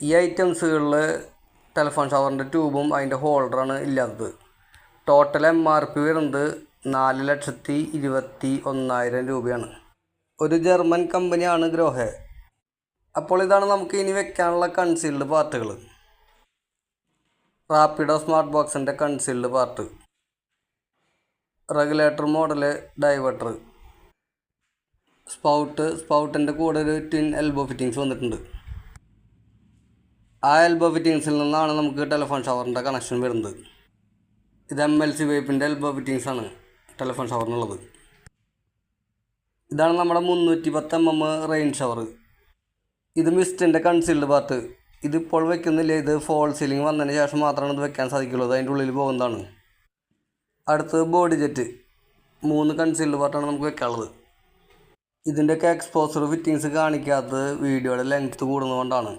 ഈ ഐറ്റംസുകളിൽ ടെലിഫോൺ ഷവറിൻ്റെ ട്യൂബും അതിൻ്റെ ഹോൾഡറാണ് ഇല്ലാത്തത്. ടോട്ടൽ MRP വരുന്നത് 4,21,000 രൂപയാണ്. ഒരു ജർമ്മൻ കമ്പനിയാണ് ഗ്രോഹെ. അപ്പോൾ ഇതാണ് നമുക്ക് ഇനി വെക്കാനുള്ള കൺസീൽഡ് പാർട്ടുകൾ. റാപ്പിഡോ സ്മാർട്ട് ബോക്സിൻ്റെ concealed part, regulator model diverter, സ്പൗട്ടിൻ്റെ കൂടെ ഒരു ട്വിൻ എൽബോ ഫിറ്റിങ്സ് വന്നിട്ടുണ്ട്. ആ എൽബോ ഫിറ്റിങ്സിൽ നിന്നാണ് നമുക്ക് ടെലിഫോൺ ഷവറിൻ്റെ കണക്ഷൻ വരുന്നത്. ഇത് MLC പൈപ്പിൻ്റെ എൽബോ ഫിറ്റിങ്സ് ആണ് ടെലിഫോൺ ഷവറിനുള്ളത്. ഇതാണ് നമ്മുടെ 310 mm റെയിൻ ഷവർ. ഇത് മിസ്റ്റിൻ്റെ കൺസീൽഡ് പാർട്ട്. ഇതിപ്പോൾ വെക്കുന്നില്ല, ഇത് ഫോൾ സീലിംഗ് വന്നതിന് ശേഷം മാത്രമാണ് ഇത് വെക്കാൻ സാധിക്കുള്ളൂ. അതിൻ്റെ ഉള്ളിൽ പോകുന്നതാണ്. അടുത്തത് ബോഡി ജെറ്റ്. 3 കൺസീൽഡ് പാർട്ടാണ് നമുക്ക് വെക്കാനുള്ളത്. ഇതിൻ്റെയൊക്കെ എക്സ്പോസർ ഫിറ്റിങ്സ് കാണിക്കാത്തത് വീഡിയോയുടെ ലെങ്ത്ത് കൂടുന്നതുകൊണ്ടാണ്.